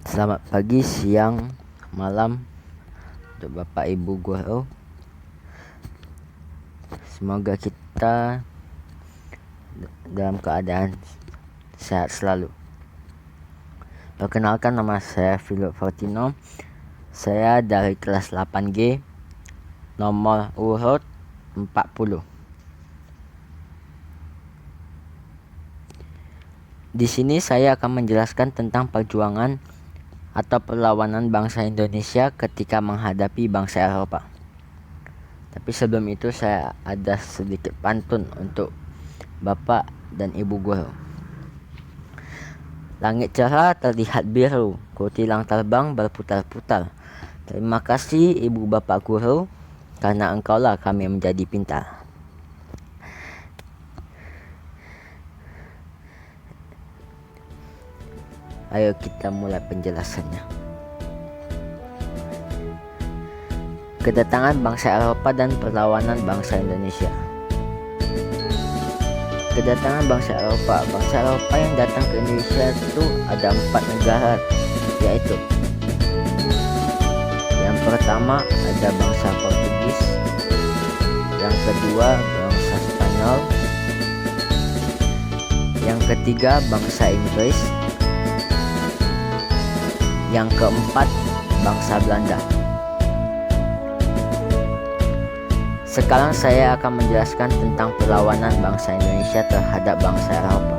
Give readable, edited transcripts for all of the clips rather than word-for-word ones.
Selamat pagi, siang, malam untuk Bapak Ibu guru. Semoga kita dalam keadaan sehat selalu. Perkenalkan, nama saya Philip Fortino. Saya dari kelas 8G, nomor urut 40. Di sini saya akan menjelaskan tentang perjuangan atau perlawanan bangsa Indonesia ketika menghadapi bangsa Eropa. Tapi sebelum itu saya ada sedikit pantun untuk Bapak dan Ibu guru. Langit cerah terlihat biru, kutilang terbang berputar-putar. Terima kasih Ibu Bapak guru, karena engkaulah kami menjadi pintar. Ayo kita mulai penjelasannya. Kedatangan bangsa Eropa dan perlawanan bangsa Indonesia. Kedatangan bangsa Eropa yang datang ke Indonesia itu ada 4 negara, yaitu yang pertama ada bangsa Portugis, yang kedua bangsa Spanyol, yang ketiga bangsa Inggris, yang keempat bangsa Belanda. Sekarang saya akan menjelaskan tentang perlawanan bangsa Indonesia terhadap bangsa Eropa.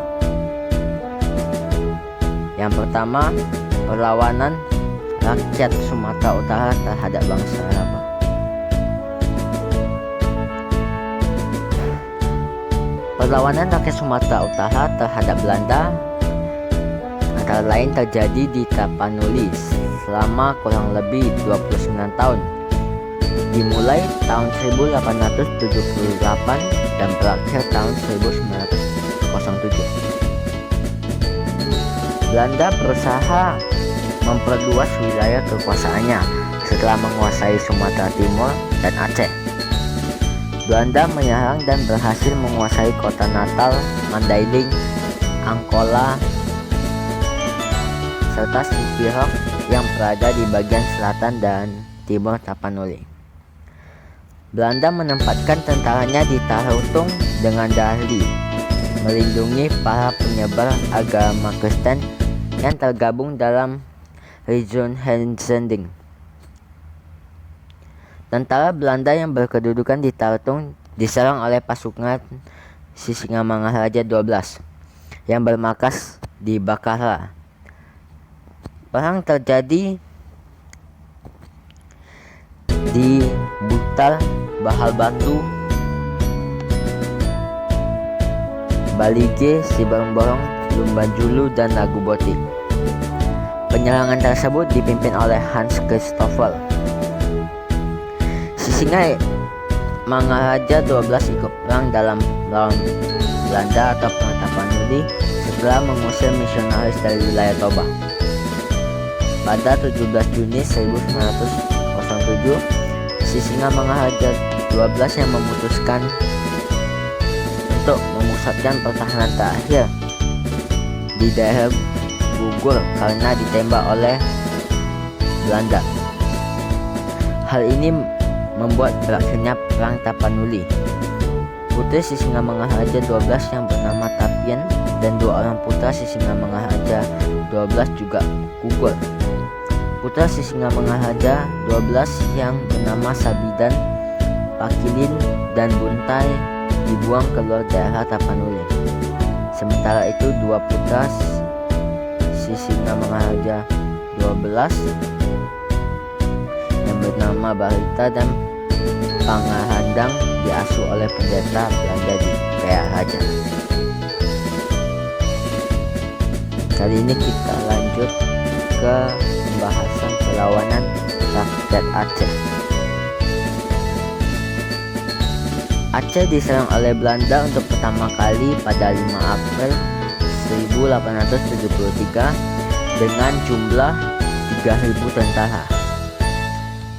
Yang pertama, perlawanan rakyat Sumatera Utara terhadap bangsa Eropa. Perlawanan rakyat Sumatera Utara terhadap Belanda antara lain terjadi di Tapanuli selama kurang lebih 29 tahun, dimulai tahun 1878 dan berakhir tahun 1907. Belanda berusaha memperluas wilayah kekuasaannya setelah menguasai Sumatera Timur dan Aceh. Belanda menyerang dan berhasil menguasai kota Natal, Mandailing, Angkola, serta Sipirok yang berada di bagian selatan dan timur Tapanuli. Belanda menempatkan tentaranya di Tarutung dengan Dahli, melindungi para penyebar agama Kristen yang tergabung dalam Rijkshending. Tentara Belanda yang berkedudukan di Tarutung diserang oleh pasukan Sisingamangaraja 12 yang bermarkas di Bakara. Perang terjadi di Butar, Bahal Batu, Balige, Siberong, Lumbanjulu, dan Naguboti. Penyerangan tersebut dipimpin oleh Hans Christoffel. Sisingamangaraja 12 ikut perang dalam melawan Belanda atau Perang Tapanuli setelah mengusir misionaris dari wilayah Toba. Pada 17 Juni 1907, Sisingamangaraja 12 yang memutuskan untuk memusatkan pertahanan terakhir di daerah Gugur karena ditembak oleh Belanda. Hal ini membuat berakhirnya Perang Tapanuli. Putri Sisingamangaraja 12 yang bernama Tapien dan 2 orang putra Sisingamangaraja 12 juga gugur. Putra Sisingamangaraja 12 yang bernama Sabidan, Pakilin, dan Buntai dibuang keluar daerah Tapanuli. Sementara itu 2 putra Sisingamangaraja 12 yang bernama Barita dan Pangahandang diasuh oleh pendeta Belanda di Prayaja. Kali ini kita lanjut ke pembahasan perlawanan rakyat Aceh. Aceh diserang oleh Belanda untuk pertama kali pada 5 April 1873 dengan jumlah 3.000 tentara.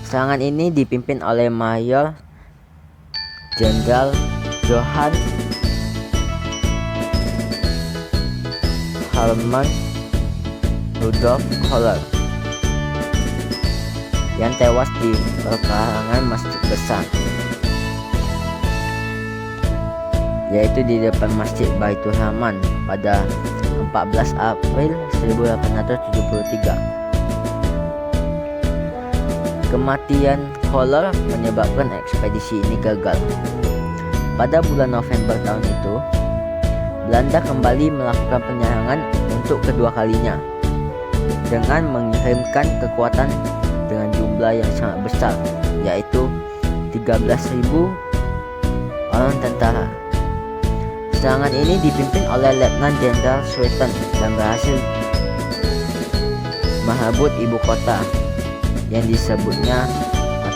Serangan ini dipimpin oleh Mayor Jenderal Johann Hermann Rudolf Kohler. yang tewas di pekarangan Masjid Besar, yaitu di depan Masjid Baitur Rahman pada 14 April 1873. Kematian Koller menyebabkan ekspedisi ini gagal. Pada bulan November tahun itu, Belanda kembali melakukan penyerangan untuk kedua kalinya dengan mengirimkan kekuatan dengan jumlah yang sangat besar, yaitu 13.000 orang tentara. Serangan ini dipimpin oleh Letnan Jenderal Sweeten dan berhasil merebut ibu kota yang disebutnya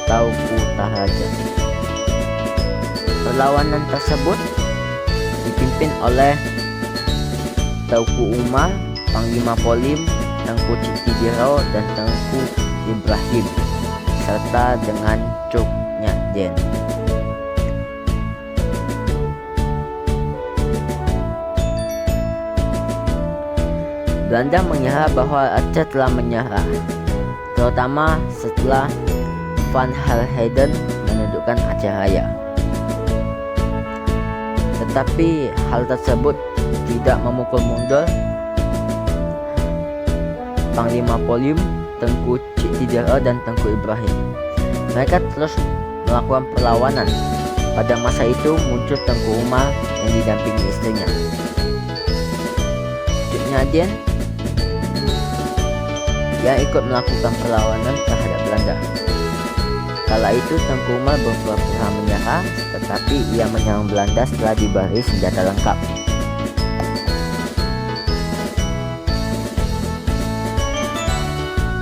Tauku Tahraja. Perlawanan tersebut dipimpin oleh Teuku Umar, Panglima Polim, Tengku Cikidiro, dan Tengku Ibrahim, serta dengan Cuk Nyadjen. Belanda mengira bahwa Aceh telah menyerah, terutama setelah Van Halheden menundukkan Aceh Raya. Tetapi hal tersebut tidak memukul mundur Panglima Polim, Tengku Cikidiro, dan Tengku Ibrahim. Mereka terus melakukan perlawanan. Pada masa itu muncul Tengku Umar yang didampingi istrinya, Cuk Nyadien, yang ikut melakukan perlawanan terhadap Belanda. Kala itu Tengku Umar berpura-pura menyerah, tetapi ia menyerang Belanda setelah diberi senjata lengkap.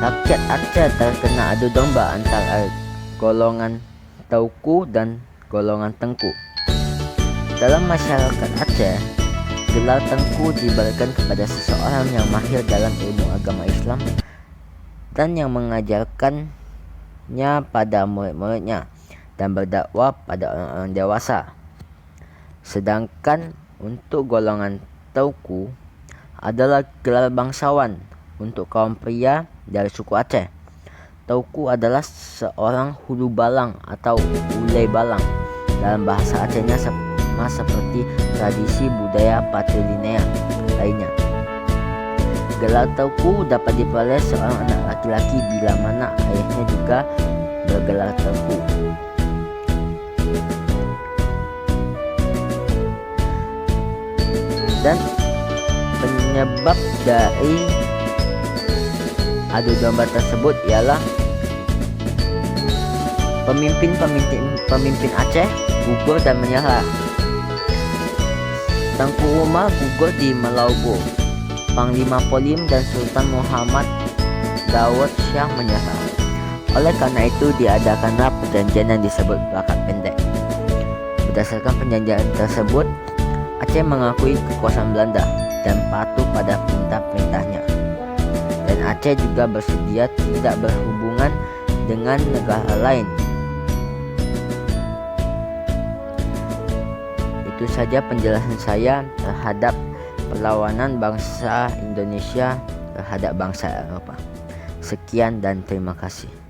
Rakyat Aceh terkena adu domba antara golongan Teuku dan golongan Tengku. Dalam masyarakat Aceh, gelar Tengku diberikan kepada seseorang yang mahir dalam ilmu agama Islam dan yang mengajarkannya pada murid-muridnya dan berdakwah pada orang-orang dewasa. Sedangkan untuk golongan Teuku adalah gelar bangsawan untuk kaum pria dari suku Aceh. Teuku adalah seorang hulu balang atau ulai balang. Dalam bahasa Acehnya sama seperti tradisi budaya patrilineal lainnya. Gelar Teuku dapat diperoleh seorang anak laki-laki bila mana ayahnya juga bergelar Teuku. Dan penyebab dari adu domba tersebut ialah pemimpin Aceh gugur dan menyerah. Tengku Umar gugur di Malabo. Panglima Polim dan Sultan Muhammad Daud Syah menyerah. Oleh karena itu diadakanlah perjanjian yang disebut Plakat Pendek. Berdasarkan perjanjian tersebut, Aceh mengakui kekuasaan Belanda dan patuh pada perintah-perintahnya. Dan Aceh juga bersedia tidak berhubungan dengan negara lain. Itu saja penjelasan saya terhadap perlawanan bangsa Indonesia terhadap bangsa Eropa. Sekian dan terima kasih.